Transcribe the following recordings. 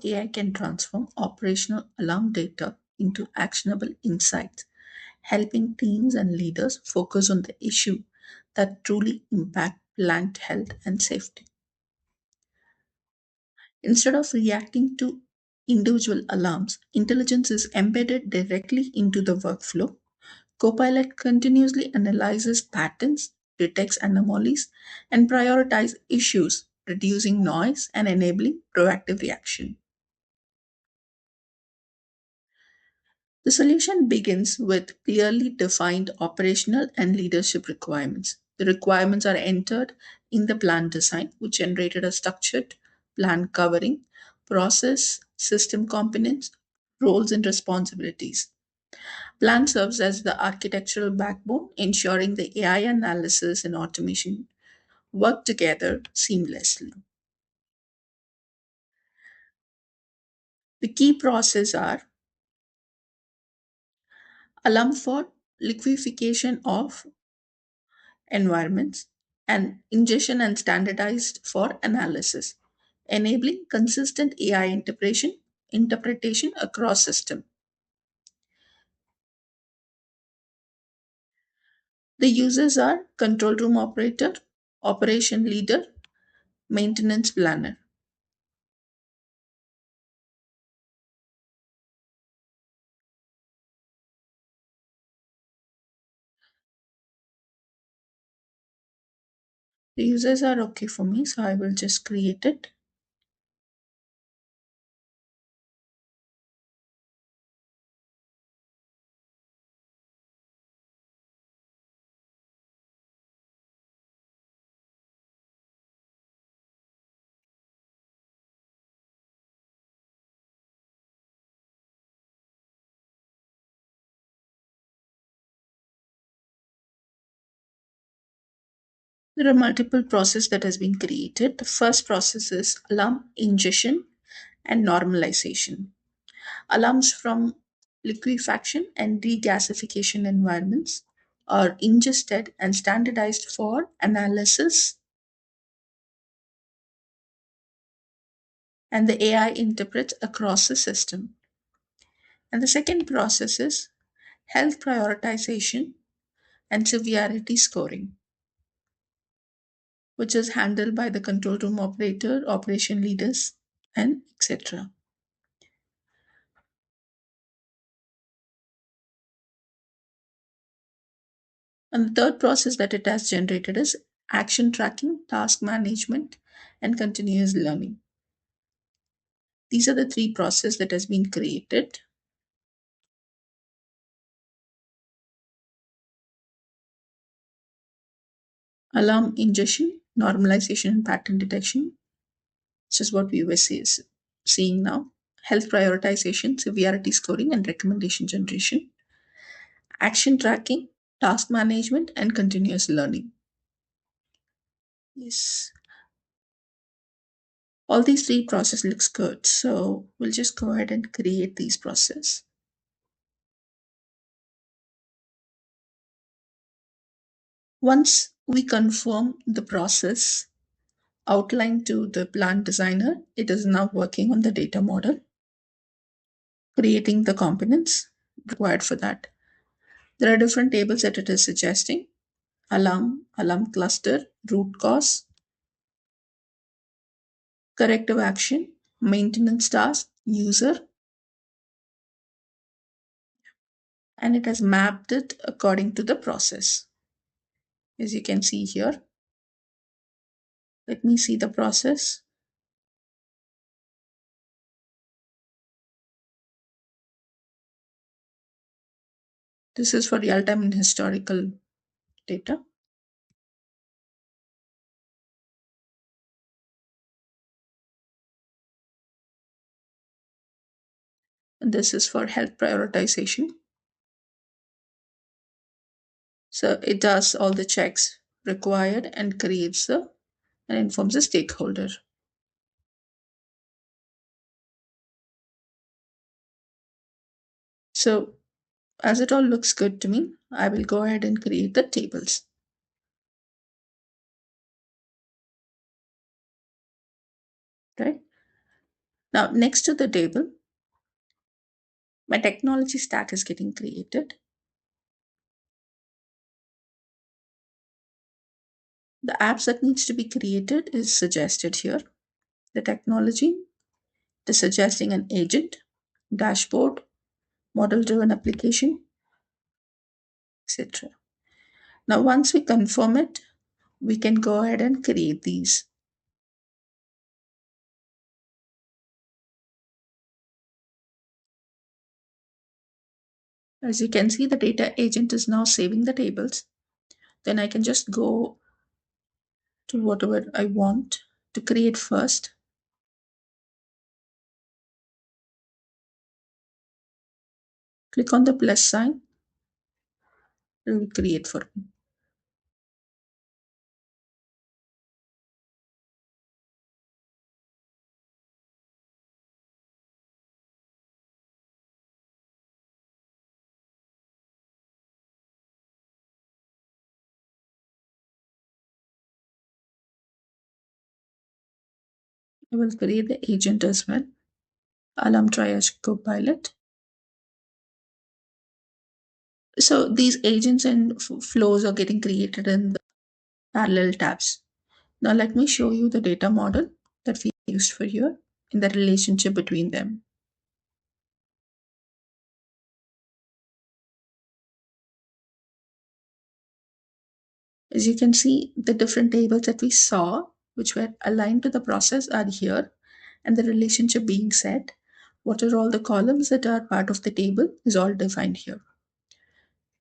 AI can transform operational alarm data into actionable insights, helping teams and leaders focus on the issue that truly impact plant health and safety. Instead of reacting to individual alarms, intelligence is embedded directly into the workflow. Copilot continuously analyzes patterns, detects anomalies, and prioritizes issues, reducing noise and enabling proactive reaction. The solution begins with clearly defined operational and leadership requirements. The requirements are entered in the plan design, which generated a structured plan covering process, system components, roles, and responsibilities. Plan serves as the architectural backbone, ensuring the AI analysis and automation work together seamlessly. The key processes are alarm for liquefaction of environments and ingestion and standardized for analysis, enabling consistent AI interpretation across system. The users are control room operator, operation leader, maintenance planner. The users are okay for me, so I will just create it. There are multiple processes that has been created. The first process is alarm ingestion and normalization. Alarms from liquefaction and regasification environments are ingested and standardized for analysis, and the AI interprets across the system. And the second process is health prioritization and severity scoring, which is handled by the control room operator, operation leaders, and etc. And the third process that it has generated is action tracking, task management, and continuous learning. These are the three processes that has been created. Alarm ingestion, normalization, and pattern detection, which is what we were seeing now. Health prioritization, severity scoring, and recommendation generation. Action tracking, task management, and continuous learning. Yes. All these three processes looks good. So we'll just go ahead and create these processes. Once we confirm the process outlined to the plant designer, it is now working on the data model, creating the components required for that. There are different tables that it is suggesting: alarm, alarm cluster, root cause, corrective action, maintenance task, user, and it has mapped it according to the process. As you can see here, let me see the process. This is for real time and historical data. And this is for health prioritization. So it does all the checks required and creates and informs the stakeholder. So as it all looks good to me, I will go ahead and create the tables. Right. Now, next to the table, my technology stack is getting created. The apps that needs to be created is suggested here. The technology is suggesting an agent, dashboard, model-driven application, etc. Now, once we confirm it, we can go ahead and create these. As you can see, the data agent is now saving the tables. Then I can just go to whatever I want to create first. Click on the plus sign. It will create for me. I will create the agent as well. Alarm Triage Copilot. So these agents and flows are getting created in the parallel tabs. Now let me show you the data model that we used for here in the relationship between them. As you can see, the different tables that we saw, which were aligned to the process, are here, and the relationship being set. What are all the columns that are part of the table is all defined here.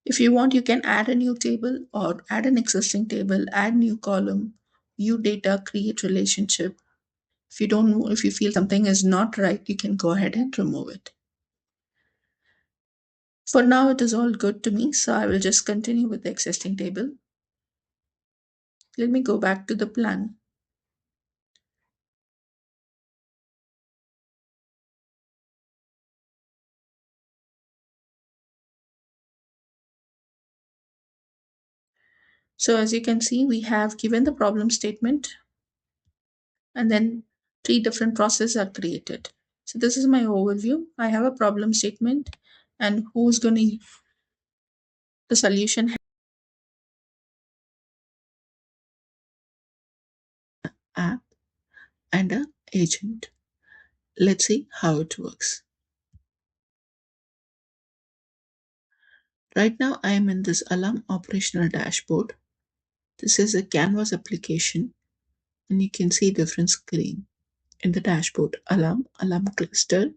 If you want, you can add a new table or add an existing table, add new column, view data, create relationship. If you feel something is not right, you can go ahead and remove it. For now, it is all good to me, so I will just continue with the existing table. Let me go back to the plan. So as you can see, we have given the problem statement, and then three different processes are created. So this is my overview. I have a problem statement and who's going to the solution app and a agent. Let's see how it works. Right now I am in this alarm operational dashboard. This is a canvas application and you can see different screen. In the dashboard, alarm cluster,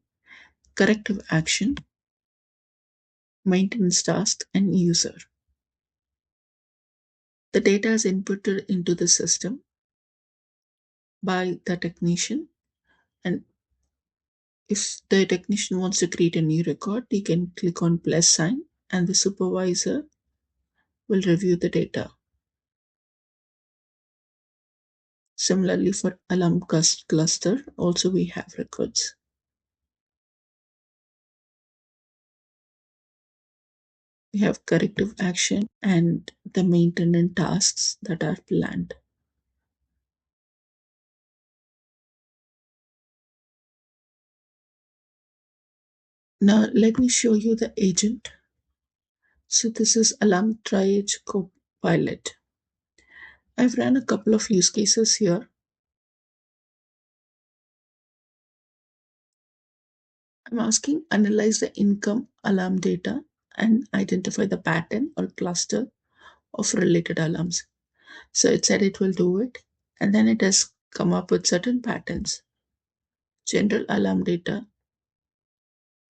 corrective action, maintenance task, and user. The data is inputted into the system by the technician, and if the technician wants to create a new record, he can click on plus sign and the supervisor will review the data. Similarly, for alarm cluster, also we have records. We have corrective action and the maintenance tasks that are planned. Now, let me show you the agent. So, this is Alarm Triage Copilot. I've run a couple of use cases here. I'm asking analyze the income alarm data and identify the pattern or cluster of related alarms. So it said it will do it, and then it has come up with certain patterns. General alarm data,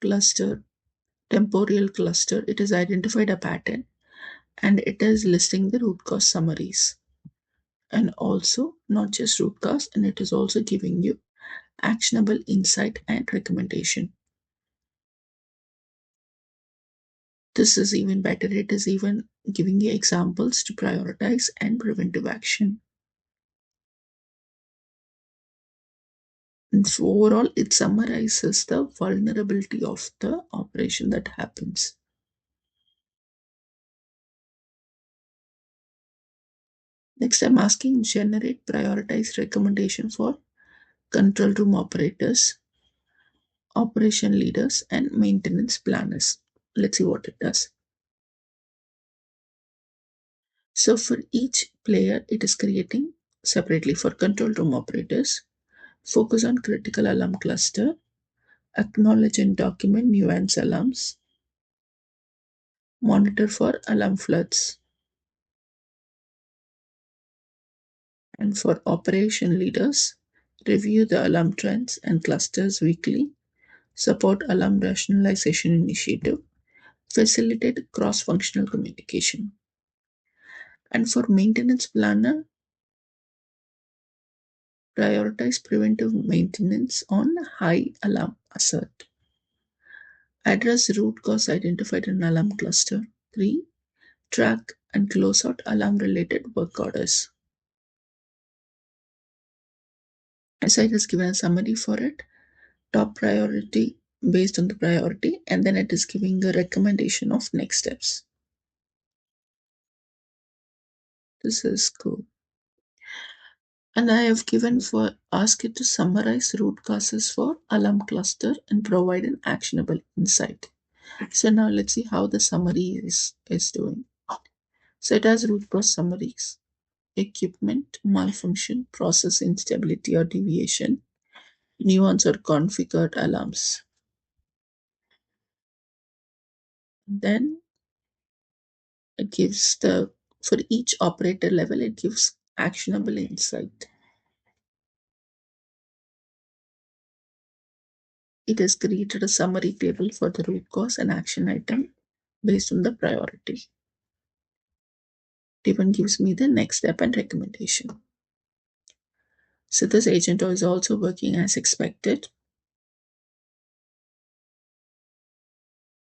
cluster, temporal cluster. It has identified a pattern and it is listing the root cause summaries. And also, not just root cause, and it is also giving you actionable insight and recommendation. This is even better. It is even giving you examples to prioritize and preventive action. And so overall, it summarizes the vulnerability of the operation that happens. Next, I'm asking generate prioritized recommendation for control room operators. operation leaders, and maintenance planners. Let's see what it does. So for each player, it is creating separately for control room operators, focus on critical alarm cluster, acknowledge and document nuance alarms, monitor for alarm floods, and for operation leaders, review the alarm trends and clusters weekly, support alarm rationalization initiative, facilitate cross-functional communication. And for maintenance planner, prioritize preventive maintenance on high alarm assert. Address root cause identified in alarm cluster. 3. Track and close out alarm related work orders. As I has given a summary for it, top priority based on the priority, and then it is giving a recommendation of next steps. This is cool. And I have given for ask it to summarize root causes for alarm cluster and provide an actionable insight. So now let's see how the summary is doing. So it has root cause summaries, equipment malfunction, process instability or deviation, nuance or configured alarms. Then it gives the for each operator level it gives actionable insight. It has created a summary table for the root cause and action item based on the priority. It even gives me the next step and recommendation. So this agent is also working as expected.